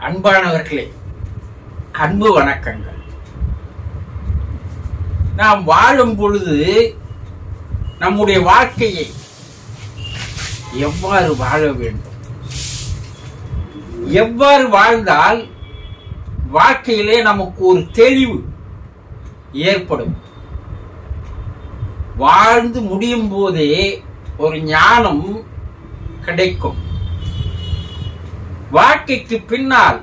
அன்பானவர்களே, அன்பு வணக்கங்கள். நாம் வாழும் பொழுது நம்முடைய வாழ்க்கையை எவ்வாறு வாழ வேண்டும், எவ்வாறு வாழ்ந்தால் வாழ்க்கையிலே நமக்கு ஒரு தெளிவு ஏற்படும், வாழ்ந்து முடியும் போதே ஒரு ஞானம் கிடைக்கும். வாழ்க்கைக்கு பின்னால்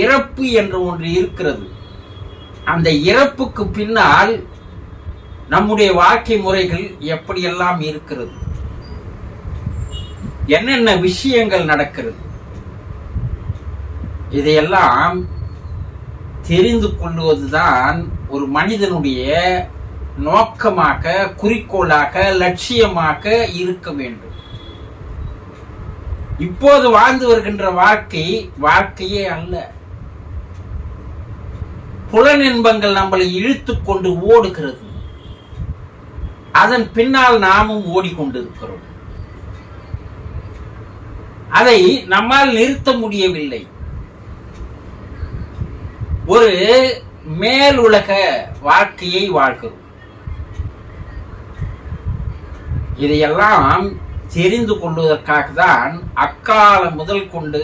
இறப்பு என்று ஒன்று இருக்கிறது. அந்த இறப்புக்கு பின்னால் நம்முடைய வாழ்க்கை முறைகள் எப்படியெல்லாம் இருக்கிறது, என்னென்ன விஷயங்கள் நடக்கிறது, இதையெல்லாம் தெரிந்து கொள்வதுதான் ஒரு மனிதனுடைய நோக்கமாக, குறிக்கோளாக, லட்சியமாக இருக்க வேண்டும். இப்போது வாழ்ந்து வருகின்ற வாழ்க்கையே அல்ல. புலனின்பங்கள் நம்மளை இழுத்துக் கொண்டு ஓடுகிறது. அதன் பின்னால் நாமும் ஓடிக்கொண்டிருக்கிறோம். அதை நம்மால் நிறுத்த முடியவில்லை. ஒரு மேலுலக வாழ்க்கையை வாழ்கிறோம். இதையெல்லாம் தெரிந்து கொள்வதற்காக தான் அக்காலம் முதல் கொண்டு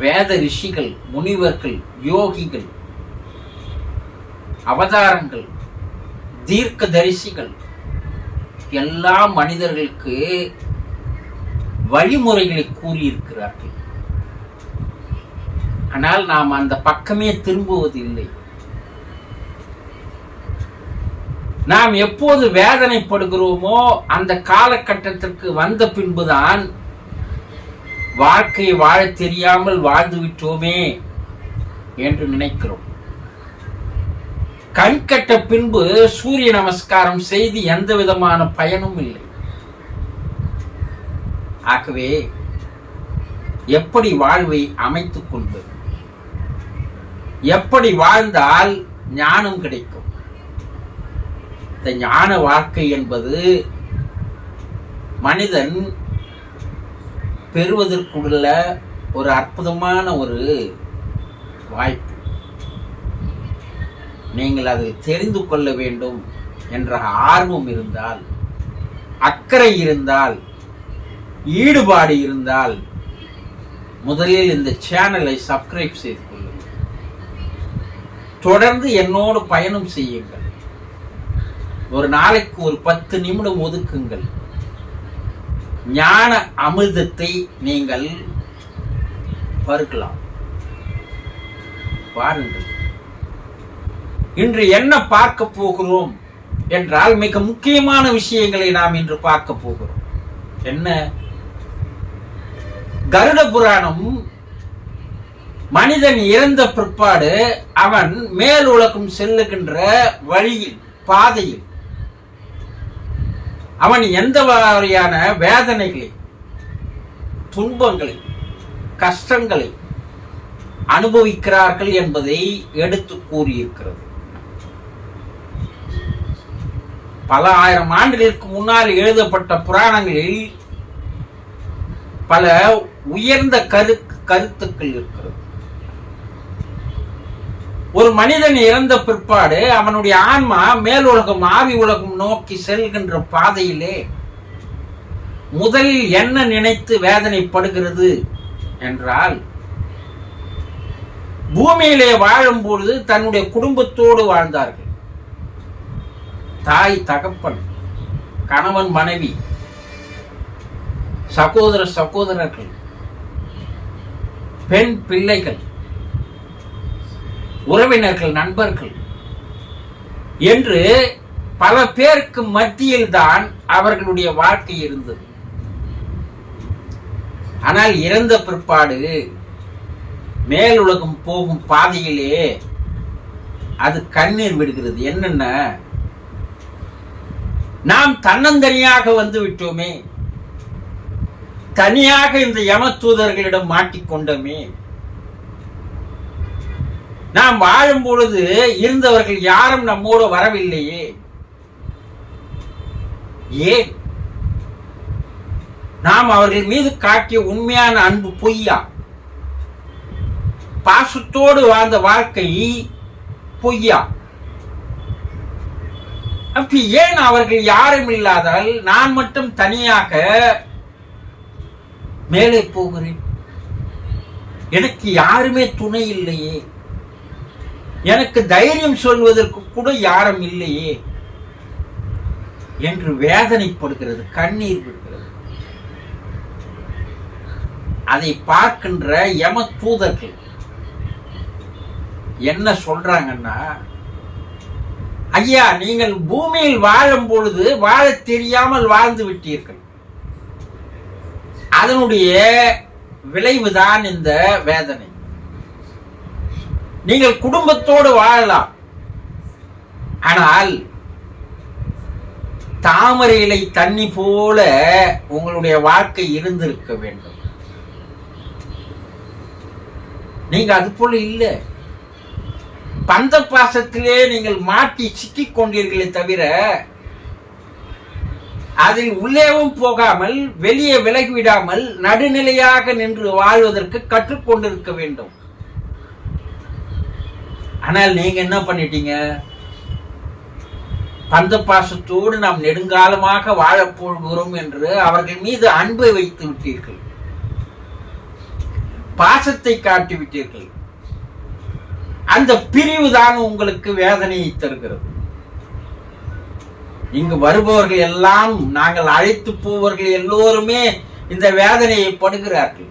வேத ரிஷிகள், முனிவர்கள், யோகிகள், அவதாரங்கள், தீர்க்க தரிசிகள் எல்லா மனிதர்களுக்கு வழிமுறைகளை கூறியிருக்கிறார்கள். ஆனால் நாம் அந்த பக்கமே திரும்புவதில்லை. நாம் எப்போது வேதனைப்படுகிறோமோ அந்த காலகட்டத்திற்கு வந்த பின்புதான் வாழ்க்கையை வாழ தெரியாமல் வாழ்ந்து விட்டோமே என்று நினைக்கிறோம். கண் கட்ட பின்பு சூரிய நமஸ்காரம் செய்து எந்த விதமான பயனும் இல்லை. ஆகவே எப்படி வாழ்வை அமைத்துக் கொள்வது, எப்படி வாழ்ந்தால் ஞானம் கிடைக்கும்? இந்த ஞான வாழ்க்கை என்பது மனிதன் பெறுவதற்குள்ள ஒரு அற்புதமான ஒரு வாய்ப்பு. நீங்கள் அதில் தெரிந்து கொள்ள வேண்டும் என்ற ஆர்வம் இருந்தால், அக்கறை இருந்தால், ஈடுபாடு இருந்தால் முதலில் இந்த சேனலை சப்ஸ்கிரைப் செய்து கொள்ளுங்கள். தொடர்ந்து என்னோடு பயணம் செய்யுங்கள். ஒரு நாளைக்கு ஒரு 10 நிமிடம் ஒதுக்குங்கள். ஞான அமிர்தத்தை நீங்கள் பருகலாம். பாருங்கள். இன்று என்ன பார்க்க போகிறோம் என்றால், மிக முக்கியமான விஷயங்களை நாம் இன்று பார்க்க போகிறோம். என்ன? கருட புராணம் மனிதன் இறந்த பிற்பாடு அவன் மேல் உலகம் செல்லுகின்ற வழியில், பாதையில் அவன் எந்த வகையான வேதனைகளை, துன்பங்களை, கஷ்டங்களை அனுபவிக்கிறார்கள் என்பதை எடுத்து கூறியிருக்கிறது. பல ஆயிரம் ஆண்டுகளுக்கு முன்னால் எழுதப்பட்ட புராணங்களில் பல உயர்ந்த கருத்துக்கள் இருக்கிறது. ஒரு மனிதன் இறந்த பிற்பாடு அவனுடைய ஆன்மா மேல் உலகம், ஆவி உலகம் நோக்கி செல்கின்ற பாதையிலே முதலில் என்ன நினைத்து வேதனைப்படுகிறது என்றால், பூமியிலே வாழும் பொழுது தன்னுடைய குடும்பத்தோடு வாழ்ந்தார்கள். தாய், தகப்பன், கணவன், மனைவி, சகோதரர்கள், பெண் பிள்ளைகள், உறவினர்கள், நண்பர்கள் என்று பல பேருக்கு மத்தியில் தான் அவர்களுடைய வாழ்க்கை இருந்தது. ஆனால் இறந்த பிற்பாடு மேலுலகம் போகும் பாதையிலே அது கண்ணீர் விடுகிறது. என்னென்ன? நாம் தன்னந்தனியாக வந்து விட்டோமே, தனியாக இந்த யம தூதர்களிடம் மாட்டிக்கொண்டோமே, நாம் வாழும் பொழுது இருந்தவர்கள் யாரும் நம்மோடு வரவில்லையே, ஏன்? நாம் அவர்கள் மீது காட்டிய உண்மையான அன்பு பொய்யா? பாசத்தோடு வாழ்ந்த வாழ்க்கை பொய்யா? அப்ப ஏன் அவர்கள் யாரும் இல்லாதால் நான் மட்டும் தனியாக மேலே போகிறேன்? எனக்கு யாருமே துணை இல்லையே, எனக்கு தைரியம் சொல்வதற்கு கூட யாரும் இல்லையே என்று வேதனைப்படுகிறது, கண்ணீர் விடுகிறது. அதை பார்க்கின்ற யம தூதர்கள் என்ன சொல்றாங்கன்னா, ஐயா, நீங்கள் பூமியில் வாழும் பொழுது வாழ தெரியாமல் வாழ்ந்து விட்டீர்கள். அதனுடைய விளைவுதான் இந்த வேதனை. நீங்கள் குடும்பத்தோடு வாழலாம், ஆனால் தாமரை இலை தண்ணி போல உங்களுடைய வாழ்க்கை இருந்திருக்க வேண்டும். நீங்க அது போல இல்லை. பந்த பாசத்திலே நீங்கள் மாட்டி சிக்கிக் கொண்டீர்களே தவிர அதில் உள்ளேவும் போகாமல் வெளியே விலகிவிடாமல் நடுநிலையாக நின்று வாழ்வதற்கு கற்றுக்கொண்டிருக்க வேண்டும். ஆனால் நீங்க என்ன பண்ணிட்டீங்க? பந்த பாசத்தோடு நாம் நெடுங்காலமாக வாழப்போகிறோம் என்று அவர்கள் மீது அன்பை வைத்து விட்டீர்கள், பாசத்தை காட்டி விட்டீர்கள். அந்த பிரிவு தான் உங்களுக்கு வேதனையை தருகிறது. இங்கு வருபவர்கள் எல்லாம், நாங்கள் அழைத்து போவர்கள் எல்லோருமே இந்த வேதனையை படுகிறார்கள்.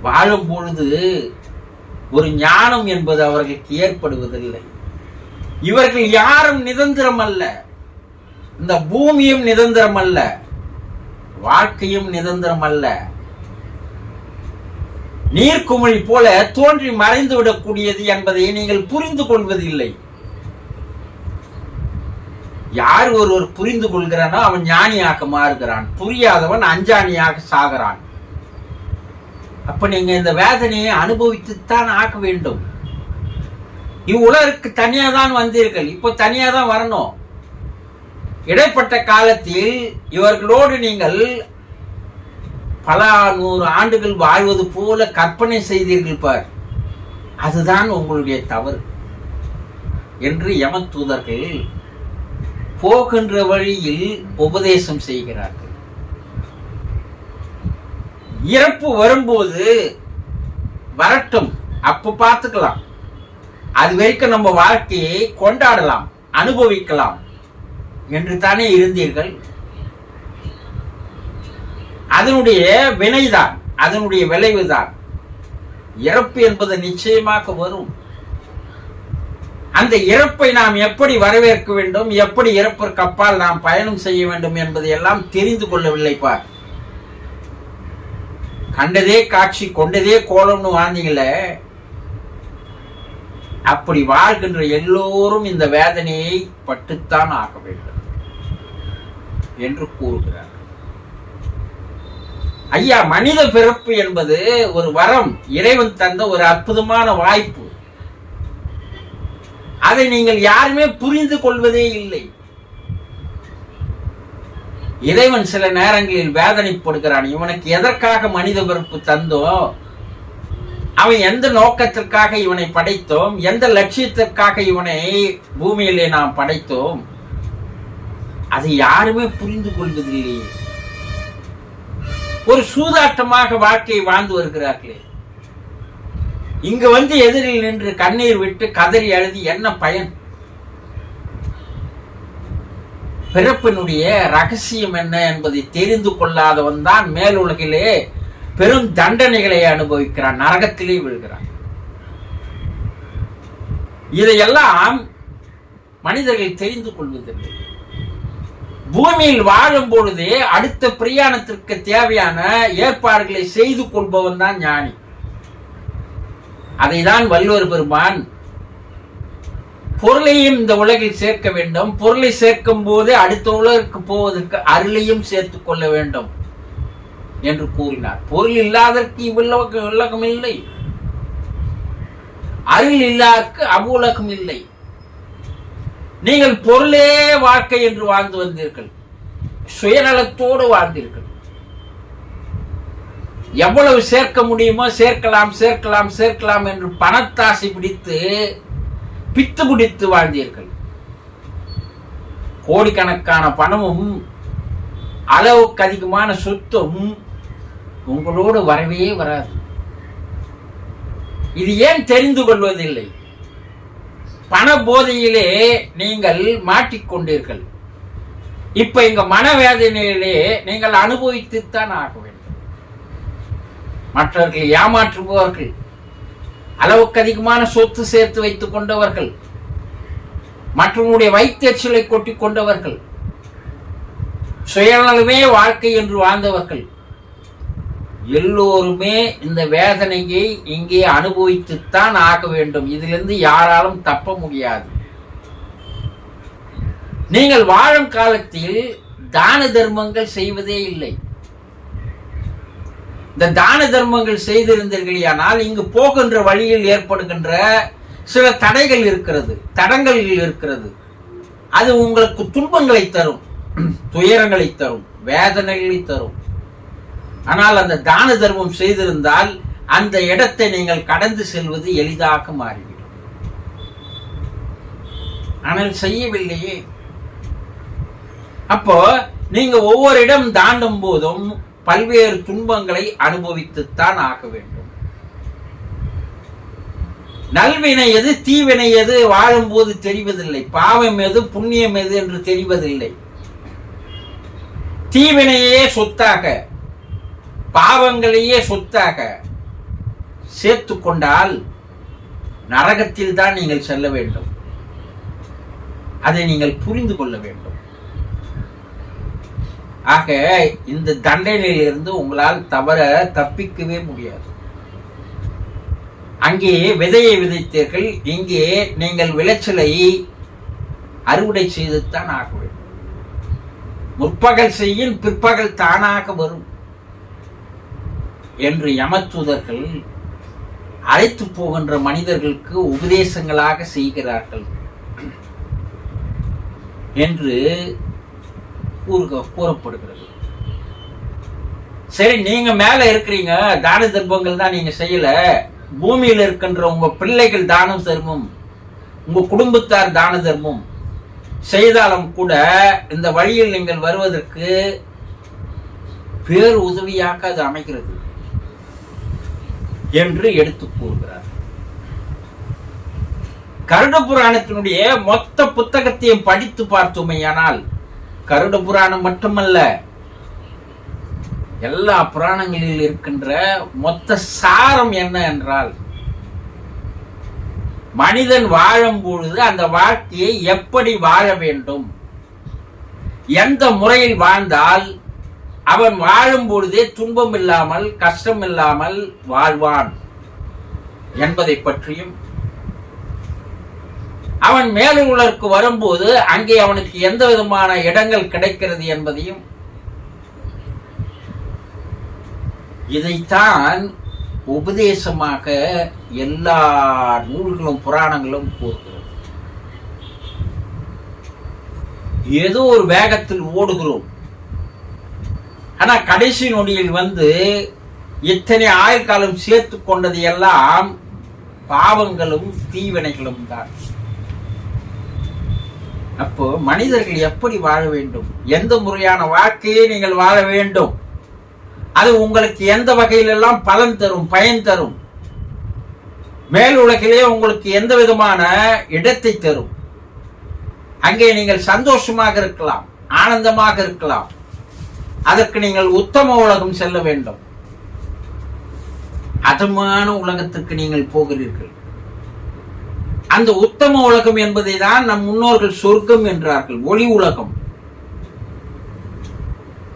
வாழும் பொழுது ஒரு ஞானம் என்பது அவர்களுக்கு ஏற்படுவதில்லை. இவர்கள் யாரும் நிரந்தரம் அல்ல, இந்த பூமியும் நிரந்தரம் அல்ல, வாழ்க்கையும் நிரந்தரம் அல்ல. நீர்க்குமிழி போல தோன்றி மறைந்து விடக்கூடியது என்பதை நீங்கள் புரிந்து கொள்வதில்லை. யார் ஒருவர் புரிந்து கொள்கிறானோ அவன் ஞானியாக மாறுகிறான், புரியாதவன் அஞ்ஞானியாக சாகிறான். அப்ப நீங்க இந்த வேதனையை அனுபவித்துத்தான் ஆக்க வேண்டும். இவ்வுலகிற்கு தனியா தான் வந்தீர்கள், இப்போ தனியா தான் வரணும். இடைப்பட்ட காலத்தில் இவர்களோடு நீங்கள் பல 100 ஆண்டுகள் வாழ்வது போல கற்பனை செய்தீர்கள் பார், அதுதான் உங்களுடைய தவறு என்று யம தூதர்கள் போகின்ற வழியில் உபதேசம் செய்கிறார்கள். இறப்பு வரும்போது வரட்டும், அப்ப பார்த்துக்கலாம், அது வரைக்கும் நம்ம வாழ்க்கையை கொண்டாடலாம், அனுபவிக்கலாம் என்று தானே இருந்தீர்கள். அதனுடைய வினைதான், அதனுடைய விளைவுதான். இறப்பு என்பது நிச்சயமாக வரும். அந்த இறப்பை நாம் எப்படி வரவேற்க வேண்டும், எப்படி இறப்பிற்கு அப்பால் நாம் பயணம் செய்ய வேண்டும் என்பதை எல்லாம் தெரிந்து கொள்ளவில்லை பார். கண்டதே காட்சி கொண்டதே கோலம்னு வாழ்ந்தீங்களே, அப்படி வாழ்கின்ற எல்லோரும் இந்த வேதனையை பட்டுத்தான் ஆக வேண்டும் என்று கூறுகிறார். ஐயா, மனித பிறப்பு என்பது ஒரு வரம், இறைவன் தந்த ஒரு அற்புதமான வாய்ப்பு. அதை நீங்கள் யாருமே புரிந்து கொள்வதே இல்லை. இறைவன் சில நேரங்களில் வேதனைப்படுகிறான். இவனுக்கு எதற்காக மனித பிறப்பு தந்தோ, அவன் எந்த நோக்கத்திற்காக இவனை படைத்தோம், எந்த லட்சியத்திற்காக இவனை பூமியிலே நாம் படைத்தோம், அதை யாருமே புரிந்து கொள்வதில்லை. ஒரு சூதாட்டமாக வாழ்க்கையை வாழ்ந்து வருகிறார்களே. இங்கு வந்து எதிரில் நின்று கண்ணீர் விட்டு கதறி அழுதி என்ன பயன்? பிறப்பினுடைய ரகசியம் என்ன என்பதை தெரிந்து கொள்ளாதவன் தான் மேலுலகிலே பெரும் தண்டனைகளை அனுபவிக்கிறான், நரகத்திலே விழுகிறான். இதையெல்லாம் மனிதர்கள் தெரிந்து கொள்வதில்லை. பூமியில் வாழும் பொழுதே அடுத்த பிரயாணத்திற்கு தேவையான ஏற்பாடுகளை செய்து கொள்பவன் தான் ஞானி. அதைதான் வள்ளுவர் பெருமான் பொருளையும் இந்த உலகில் சேர்க்க வேண்டும், பொருளை சேர்க்கும் போது அடுத்த உலகிற்கு போவதற்கு அருளையும் சேர்த்துக் கொள்ள வேண்டும் என்று கூறினார். பொருள் இல்லாதற்கு இவ்வுலகம் இல்லை, அருள் இல்லாதற்கு அவ்வுலகம் இல்லை. நீங்கள் பொருளே வாழ்க்கை என்று வாழ்ந்து வந்தீர்கள், சுயநலத்தோடு வாழ்ந்தீர்கள். எவ்வளவு சேர்க்க முடியுமோ சேர்க்கலாம் சேர்க்கலாம் சேர்க்கலாம் என்று பணத்தாசை பிடித்து பித்து பிடித்து வாழ்ந்தீர்கள். கோடிக்கணக்கான பணமும் அளவுக்கு அதிகமான சொத்தும் உங்களோடு வரவே வராது. இது ஏன் தெரிந்து கொள்வதில்லை? பண போதையிலே நீங்கள் மாட்டிக்கொண்டீர்கள். இப்ப இங்க மனவேதனையிலே நீங்கள் அனுபவித்துத்தான் ஆக வேண்டும். மற்றவர்கள் ஏமாற்றுபவர்கள், அளவுக்கு அதிகமான சொத்து சேர்த்து வைத்துக் கொண்டவர்கள், மற்றவர்களுடைய வயிற்றெச்சலை கொட்டிக் கொண்டவர்கள், சுயநலமே வாழ்க்கை என்று வாழ்ந்தவர்கள் எல்லோருமே இந்த வேதனையை இங்கே அனுபவித்துத்தான் ஆக வேண்டும். இதிலிருந்து யாராலும் தப்ப முடியாது. நீங்கள் வாழும் காலத்தில் தான தர்மங்கள் செய்வதே இல்லை. இந்த தான தர்மங்கள் செய்திருந்தீர்களானால் இங்கு போகின்ற வழியில் ஏற்படுகின்ற சில தடைகள் இருக்கிறது, தடங்கள் இருக்கிறது. அது உங்களுக்கு துன்பங்களை தரும், துயரங்களை தரும், வேதனைகளை தரும். ஆனால் அந்த தான தர்மம் செய்திருந்தால் அந்த இடத்தை நீங்கள் கடந்து செல்வது எளிதாக மாறிவிடும். ஆனால் செய்யவில்லையே. அப்போ நீங்க ஒவ்வொரு இடம் தாண்டும் போதும் பல்வேறு துன்பங்களை அனுபவித்துத்தான் ஆக வேண்டும். நல்வினை எது தீவினை எது வாழும்போது தெரிவதில்லை. பாவம் எது புண்ணியம் எது என்று தெரிவதில்லை. தீவினையே சொத்தாக, பாவங்களையே சொத்தாக சேர்த்து கொண்டால் நரகத்தில் தான் நீங்கள் செல்ல வேண்டும். அதை நீங்கள் புரிந்து கொள்ள வேண்டும். ஆக இந்த தண்டனையிலிருந்து உங்களால் தப்பிக்கவே முடியாது. அங்கே விதையை விதைத்தீர்கள், இங்கே நீங்கள் விளைச்சலை அறுவடை செய்துத்தான் ஆக வேண்டும். முற்பகல் செய்யும் பிற்பகல் தானாக வரும் என்று யமதூதர்கள் அழைத்து போகின்ற மனிதர்களுக்கு உபதேசங்களாக செய்கிறார்கள் என்று கூறப்படுகிறது. சரி, நீங்க மேல இருக்கிறீங்க, தான தர்மங்கள் தான் நீங்க செய்யல. பூமியில் இருக்கின்ற உங்க பிள்ளைகள் தான தர்மம், உங்க குடும்பத்தார் தான தர்மம் செய்தாலும் கூட இந்த வழியில் நீங்கள் வருவதற்கு பேர் உதவியாக அது அமைகிறது என்று எடுத்து கூறுகிறார். கருட புராணத்தினுடைய மொத்த புத்தகத்தையும் படித்து பார்த்தோமையானால் கருட புராணம் மட்டுமல்ல, எல்லா புராணங்களில் இருக்கின்ற மொத்த சாரம் என்ன என்றால், மனிதன் வாழும் பொழுது அந்த வாழ்க்கையை எப்படி வாழ வேண்டும், எந்த முறையில் வாழ்ந்தால் அவன் வாழும் பொழுதே துன்பம் இல்லாமல் கஷ்டம் இல்லாமல் வாழ்வான் என்பதை பற்றியும், அவன் மேலுலகிற்கு வரும்போது அங்கே அவனுக்கு எந்த விதமான இடங்கள் கிடைக்கிறது என்பதையும், இதைத்தான் உபதேசமாக எல்லா நூல்களும் புராணங்களும் கூறுகிறது. ஏதோ ஒரு வேகத்தில் ஓடுகிறோம். ஆனா கடைசி நொடியில் இத்தனை ஆயுள்காலம் சேர்த்து கொண்டது எல்லாம் பாவங்களும் தீவினைகளும் தான். அப்போ மனிதர்கள் எப்படி வாழ வேண்டும், எந்த முறையான வாழ்க்கையை நீங்கள் வாழ வேண்டும், அது உங்களுக்கு எந்த வகையிலெல்லாம் பலன் தரும், பயன் தரும், மேல் உலகிலே உங்களுக்கு எந்த விதமான இடத்தை தரும், அங்கே நீங்கள் சந்தோஷமாக இருக்கலாம், ஆனந்தமாக இருக்கலாம். அதற்கு நீங்கள் உத்தம உலகம் செல்ல வேண்டும். அதமான உலகத்துக்கு நீங்கள் போகிறீர்கள். அந்த உத்தம உலகம் என்பதை தான் நம் முன்னோர்கள் சொர்க்கம் என்றார்கள், ஒளி உலகம்.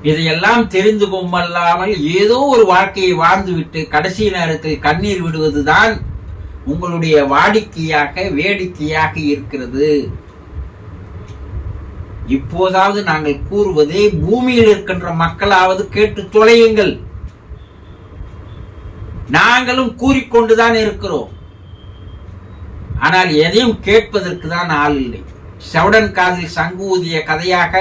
இதையெல்லாம் தெரிந்து கொள்ளாமல் ஏதோ ஒரு வாழ்க்கையை வாழ்ந்துவிட்டு கடைசி நேரத்தில் கண்ணீர் விடுவதுதான் உங்களுடைய வாடிக்கையாக வேடிக்கையாக இருக்கிறது. இப்போதாவது நாங்கள் கூறுவதே பூமியில் இருக்கின்ற மக்களாவது கேட்டு தொலையுங்கள். நாங்களும் கூறிக்கொண்டுதான் இருக்கிறோம். ஆனால் எதையும் கேட்பதற்கு தான் ஆள் இல்லை. செவடன் காதில் சங்கு ஊதிய கதையாக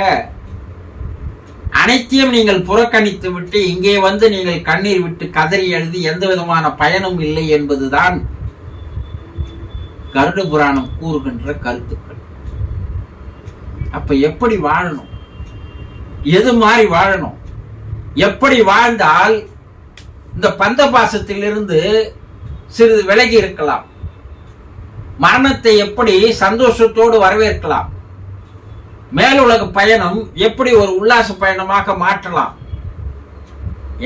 அனைத்தையும் நீங்கள் புறக்கணித்து விட்டு இங்கே வந்து நீங்கள் கண்ணீர் விட்டு கதறி எழுதி எந்த விதமான பயனும் இல்லை என்பதுதான் கருட புராணம் கூறுகின்ற கருத்துக்கள். அப்ப எப்படி வாழணும், எது மாதிரி வாழணும், எப்படி வாழ்ந்தால் இந்த பந்த பாசத்திலிருந்து சிறிது விலகி இருக்கலாம், மரணத்தை எப்படி சந்தோஷத்தோடு வரவேற்கலாம், மேலுலக பயணம் எப்படி ஒரு உல்லாச பயணமாக மாற்றலாம்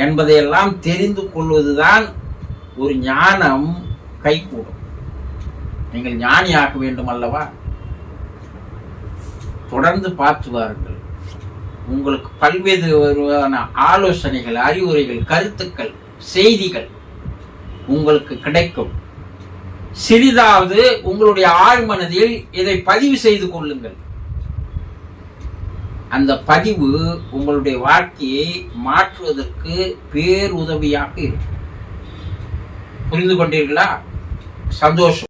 என்பதையெல்லாம் தெரிந்து கொள்வதுதான் ஒரு ஞானம் கைகூடும். நீங்கள் ஞானியாக வேண்டும் அல்லவா? தொடர்ந்து பார்த்து வாருங்கள். உங்களுக்கு பல்வேறு ஆலோசனைகள், அறிவுரைகள், கருத்துக்கள், செய்திகள் உங்களுக்கு கிடைக்கும். சிறிதாவது உங்களுடைய ஆழ்மனதில் இதை பதிவு செய்து கொள்ளுங்கள். அந்த பதிவு உங்களுடைய வாழ்க்கையை மாற்றுவதற்கு பேருதவியாக இருக்கும். புரிந்து கொண்டீர்களா? சந்தோஷம்.